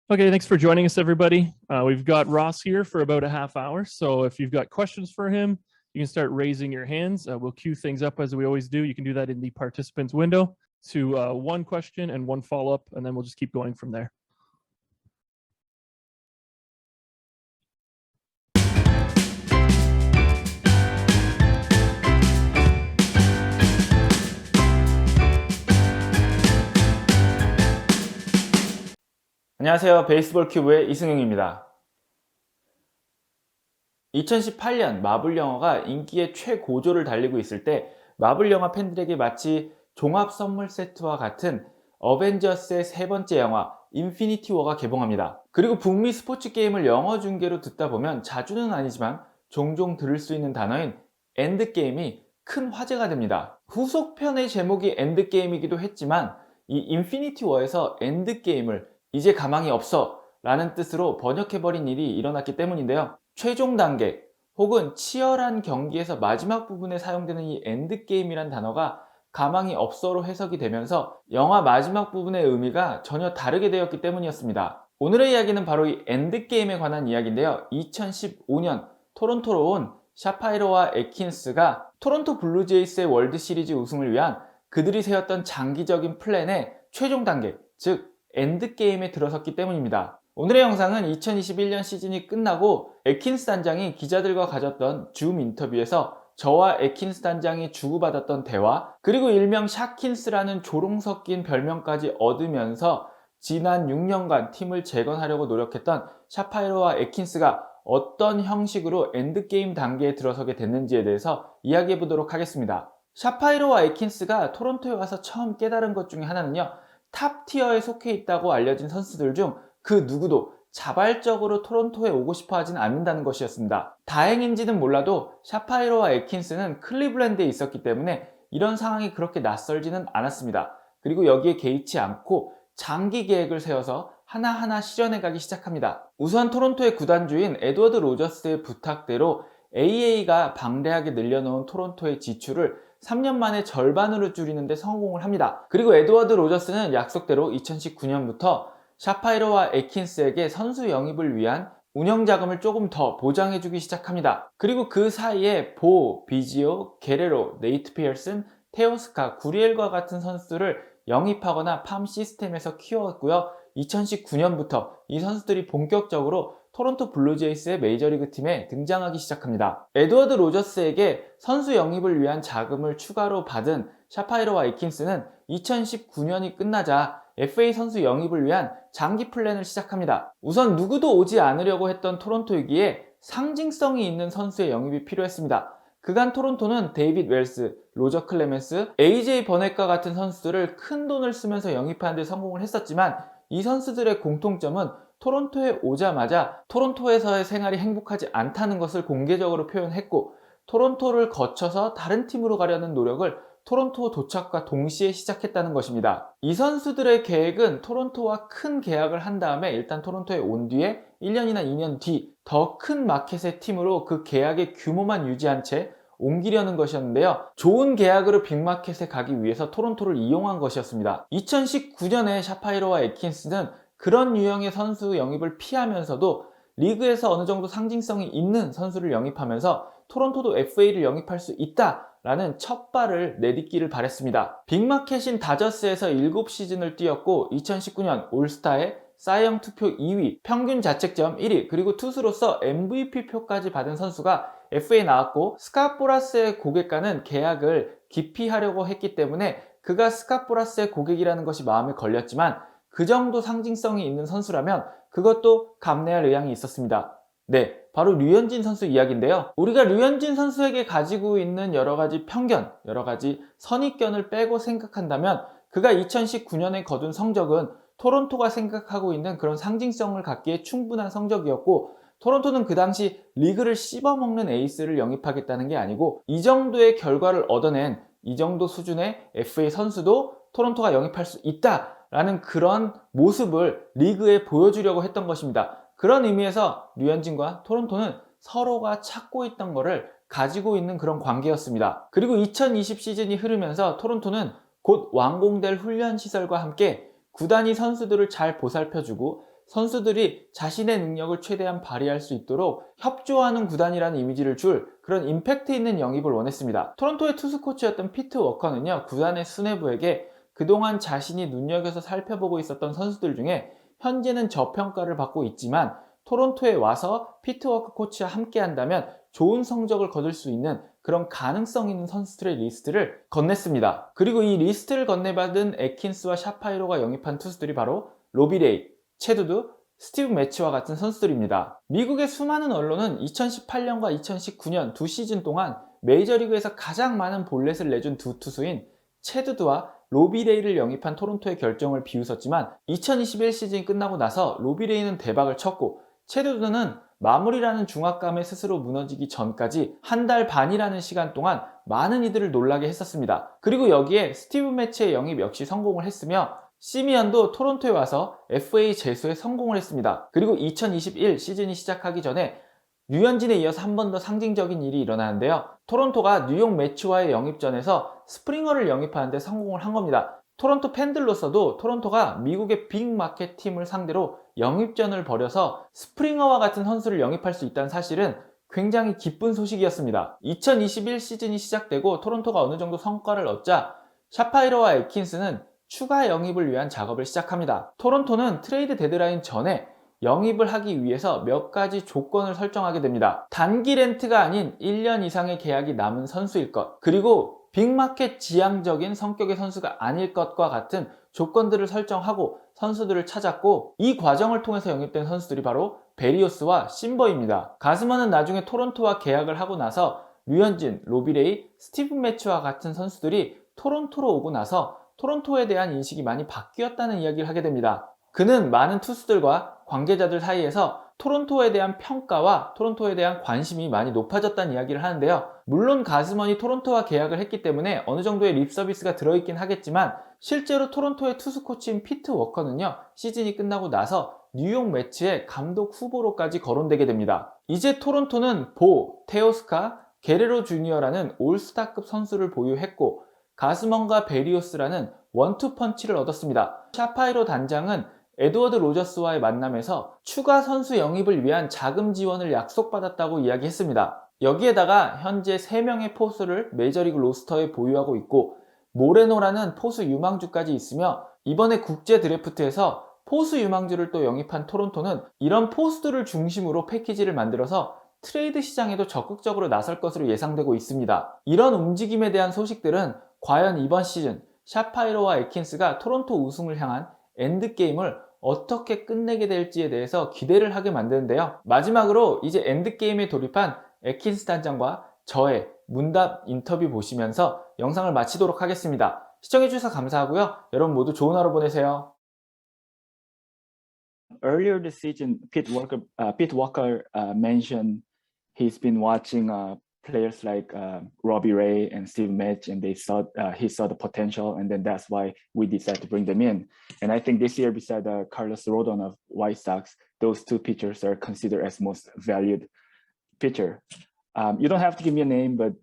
Okay, thanks for joining us, everybody. We've got Ross here for about a half hour. So if you've got questions for him, you can start raising your hands. We'll queue things up as we always do. You can do that in the participants window to one question and one follow-up, and then we'll just keep going from there. 안녕하세요. 베이스볼 큐브의 이승용입니다. 2018년 마블 영화가 인기의 최고조를 달리고 있을 때 마블 영화 팬들에게 마치 종합 선물 세트와 같은 어벤져스의 세 번째 영화 인피니티 워가 개봉합니다. 그리고 북미 스포츠 게임을 영어 중계로 듣다 보면 자주는 아니지만 종종 들을 수 있는 단어인 엔드게임이 큰 화제가 됩니다. 후속편의 제목이 엔드게임이기도 했지만 이 인피니티 워에서 엔드게임을 이제 가망이 없어 라는 뜻으로 번역해버린 일이 일어났기 때문인데요. 최종 단계 혹은 치열한 경기에서 마지막 부분에 사용되는 이 엔드게임이란 단어가 가망이 없어로 해석이 되면서 영화 마지막 부분의 의미가 전혀 다르게 되었기 때문이었습니다. 오늘의 이야기는 바로 이 엔드게임에 관한 이야기인데요. 2015년 토론토로 온 샤파이로와 애킨스가 토론토 블루제이스의 월드시리즈 우승을 위한 그들이 세웠던 장기적인 플랜의 최종 단계, 즉 엔드게임에 들어섰기 때문입니다. 오늘의 영상은 2021년 시즌이 끝나고 애킨스 단장이 기자들과 가졌던 줌 인터뷰에서 저와 애킨스 단장이 주고받았던 대화, 그리고 일명 샤킨스라는 조롱 섞인 별명까지 얻으면서 지난 6년간 팀을 재건하려고 노력했던 샤파이로와 애킨스가 어떤 형식으로 엔드게임 단계에 들어서게 됐는지에 대해서 이야기해 보도록 하겠습니다. 샤파이로와 애킨스가 토론토에 와서 처음 깨달은 것 중에 하나는요, 탑 티어에 속해 있다고 알려진 선수들 중 그 누구도 자발적으로 토론토에 오고 싶어 하진 않는다는 것이었습니다. 다행인지는 몰라도 샤파이로와 애킨스는 클리블랜드에 있었기 때문에 이런 상황이 그렇게 낯설지는 않았습니다. 그리고 여기에 개의치 않고 장기 계획을 세워서 하나하나 실현해 가기 시작합니다. 우선 토론토의 구단주인 에드워드 로저스의 부탁대로 AA가 방대하게 늘려놓은 토론토의 지출을 3년 만에 절반으로 줄이는 데 성공을 합니다. 그리고 에드워드 로저스는 약속대로 2019년부터 샤파이로와 애킨스에게 선수 영입을 위한 운영자금을 조금 더 보장해주기 시작합니다. 그리고 그 사이에 보, 비지오, 게레로, 네이트 피어슨, 테오스카, 구리엘과 같은 선수들을 영입하거나 팜 시스템에서 키웠고요. 2019년부터 이 선수들이 본격적으로 토론토 블루제이스의 메이저리그 팀에 등장하기 시작합니다. 에드워드 로저스에게 선수 영입을 위한 자금을 추가로 받은 샤파이로와 애킨스는 2019년이 끝나자 FA 선수 영입을 위한 장기 플랜을 시작합니다. 우선 누구도 오지 않으려고 했던 토론토이기에 상징성이 있는 선수의 영입이 필요했습니다. 그간 토론토는 데이빗 웰스, 로저 클레멘스, AJ 버넷과 같은 선수들을 큰 돈을 쓰면서 영입하는 데 성공을 했었지만 이 선수들의 공통점은 토론토에 오자마자 토론토에서의 생활이 행복하지 않다는 것을 공개적으로 표현했고, 토론토를 거쳐서 다른 팀으로 가려는 노력을 토론토 도착과 동시에 시작했다는 것입니다. 이 선수들의 계획은 토론토와 큰 계약을 한 다음에 일단 토론토에 온 뒤에 1년이나 2년 뒤 더 큰 마켓의 팀으로 그 계약의 규모만 유지한 채 옮기려는 것이었는데요. 좋은 계약으로 빅마켓에 가기 위해서 토론토를 이용한 것이었습니다. 2019년에 샤파이로와 애킨스는 그런 유형의 선수 영입을 피하면서도 리그에서 어느 정도 상징성이 있는 선수를 영입하면서 토론토도 FA를 영입할 수 있다라는 첫 발을 내딛기를 바랬습니다. 빅마켓인 다저스에서 7시즌을 뛰었고 2019년 올스타에 사이영 투표 2위, 평균 자책점 1위, 그리고 투수로서 MVP 표까지 받은 선수가 FA에 나왔고, 스캇 보라스의 고객과는 계약을 기피하려고 했기 때문에 그가 스캇 보라스의 고객이라는 것이 마음에 걸렸지만 그 정도 상징성이 있는 선수라면 그것도 감내할 의향이 있었습니다. 네, 바로 류현진 선수 이야기인데요. 우리가 류현진 선수에게 가지고 있는 여러가지 편견, 여러가지 선입견을 빼고 생각한다면 그가 2019년에 거둔 성적은 토론토가 생각하고 있는 그런 상징성을 갖기에 충분한 성적이었고, 토론토는 그 당시 리그를 씹어먹는 에이스를 영입하겠다는 게 아니고 이 정도의 결과를 얻어낸 이 정도 수준의 FA 선수도 토론토가 영입할 수 있다라는 그런 모습을 리그에 보여주려고 했던 것입니다. 그런 의미에서 류현진과 토론토는 서로가 찾고 있던 것을 가지고 있는 그런 관계였습니다. 그리고 2020 시즌이 흐르면서 토론토는 곧 완공될 훈련시설과 함께 구단이 선수들을 잘 보살펴주고 선수들이 자신의 능력을 최대한 발휘할 수 있도록 협조하는 구단이라는 이미지를 줄 그런 임팩트 있는 영입을 원했습니다. 토론토의 투수 코치였던 피트 워커는요, 구단의 수뇌부에게 그동안 자신이 눈여겨서 살펴보고 있었던 선수들 중에 현재는 저평가를 받고 있지만 토론토에 와서 피트 워커 코치와 함께 한다면 좋은 성적을 거둘 수 있는 그런 가능성 있는 선수들의 리스트를 건넸습니다. 그리고 이 리스트를 건네받은 에킨스와 샤파이로가 영입한 투수들이 바로 로비레이, 체두드, 스티브 매치와 같은 선수들입니다. 미국의 수많은 언론은 2018년과 2019년 두 시즌 동안 메이저리그에서 가장 많은 볼넷을 내준 두 투수인 체두드와 로비레이를 영입한 토론토의 결정을 비웃었지만 2021 시즌이 끝나고 나서 로비레이는 대박을 쳤고 체두드는 마무리라는 중압감에 스스로 무너지기 전까지 한 달 반이라는 시간 동안 많은 이들을 놀라게 했었습니다. 그리고 여기에 스티브 매치의 영입 역시 성공을 했으며 시미언도 토론토에 와서 FA 제소에 성공을 했습니다. 그리고 2021 시즌이 시작하기 전에 류현진에 이어서 한 번 더 상징적인 일이 일어나는데요. 토론토가 뉴욕 매치와의 영입전에서 스프링어를 영입하는데 성공을 한 겁니다. 토론토 팬들로서도 토론토가 미국의 빅마켓 팀을 상대로 영입전을 벌여서 스프링어와 같은 선수를 영입할 수 있다는 사실은 굉장히 기쁜 소식이었습니다. 2021 시즌이 시작되고 토론토가 어느 정도 성과를 얻자 샤파이로와 에킨스는 추가 영입을 위한 작업을 시작합니다. 토론토는 트레이드 데드라인 전에 영입을 하기 위해서 몇 가지 조건을 설정하게 됩니다. 단기 렌트가 아닌 1년 이상의 계약이 남은 선수일 것, 그리고 빅마켓 지향적인 성격의 선수가 아닐 것과 같은 조건들을 설정하고 선수들을 찾았고, 이 과정을 통해서 영입된 선수들이 바로 베리오스와 심버입니다. 가스먼은 나중에 토론토와 계약을 하고 나서 류현진, 로비레이, 스티브 매치와 같은 선수들이 토론토로 오고 나서 토론토에 대한 인식이 많이 바뀌었다는 이야기를 하게 됩니다. 그는 많은 투수들과 관계자들 사이에서 토론토에 대한 평가와 토론토에 대한 관심이 많이 높아졌다는 이야기를 하는데요. 물론 가스먼이 토론토와 계약을 했기 때문에 어느 정도의 립 서비스가 들어있긴 하겠지만 실제로 토론토의 투수 코치인 피트 워커는요, 시즌이 끝나고 나서 뉴욕 매치의 감독 후보로까지 거론되게 됩니다. 이제 토론토는 보, 테오스카, 게레로 주니어라는 올스타급 선수를 보유했고 가스먼과 베리오스라는 원투펀치를 얻었습니다. 샤파이로 단장은 에드워드 로저스와의 만남에서 추가 선수 영입을 위한 자금 지원을 약속받았다고 이야기했습니다. 여기에다가 현재 3명의 포수를 메이저리그 로스터에 보유하고 있고 모레노라는 포수 유망주까지 있으며 이번에 국제 드래프트에서 포수 유망주를 또 영입한 토론토는 이런 포수들을 중심으로 패키지를 만들어서 트레이드 시장에도 적극적으로 나설 것으로 예상되고 있습니다. 이런 움직임에 대한 소식들은 과연 이번 시즌 샤파이로와 에킨스가 토론토 우승을 향한 엔드게임을 어떻게 끝내게 될지에 대해서 기대를 하게 만드는데요. 마지막으로 이제 엔드게임에 돌입한 에킨스 단장과 저의 문답 인터뷰 보시면서 영상을 마치도록 하겠습니다. 시청해주셔서 감사하고요. 여러분 모두 좋은 하루 보내세요. Earlier this season, Pete Walker mentioned he's been watching players like Robbie Ray and Steve Metz, and he saw the potential, and then that's why we decided to bring them in. And I think this year, beside Carlos Rodon of White Sox, those two pitchers are considered as most valued pitcher. You don't have to give me a name, but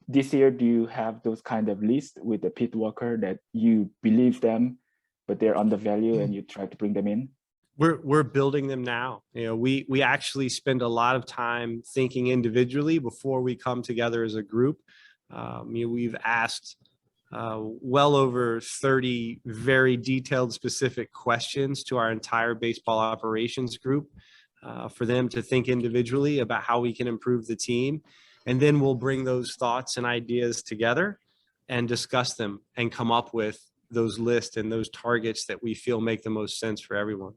this year, do you have those kind of list with the Pete Walker that you believe them, but they're undervalued, and you try to bring them in? We're building them now. You know, we actually spend a lot of time thinking individually before we come together as a group. We've asked well over 30 very detailed, specific questions to our entire baseball operations group for them to think individually about how we can improve the team. And then we'll bring those thoughts and ideas together and discuss them and come up with those lists and those targets that we feel make the most sense for everyone.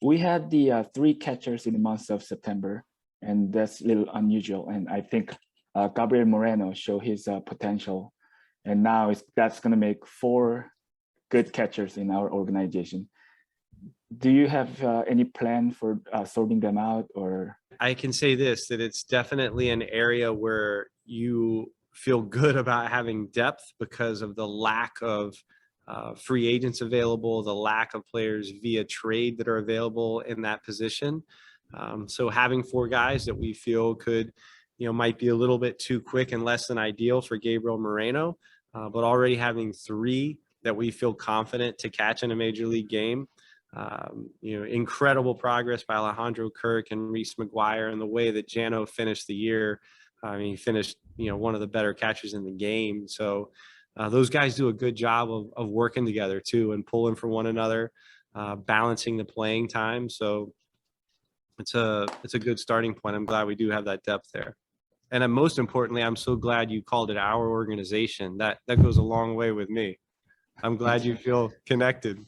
We had the 3 catchers in the month of September, and that's a little unusual. And I think Gabriel Moreno showed his potential, and now that's going to make 4 good catchers in our organization. Do you have any plan for sorting them out, or? I can say this, that it's definitely an area where you feel good about having depth because of the lack of free agents available, the lack of players via trade that are available in that position. So having 4 guys that we feel could, might be a little bit too quick and less than ideal for Gabriel Moreno, but already having 3 that we feel confident to catch in a major league game Incredible progress by Alejandro Kirk and Reese McGuire, and the way that Jano finished the year. I mean, he finished, one of the better catchers in the game. So those guys do a good job of working together too, and pulling for one another, balancing the playing time. So it's a good starting point. I'm glad we do have that depth there. And then most importantly, I'm so glad you called it our organization. That goes a long way with me. I'm glad you feel connected.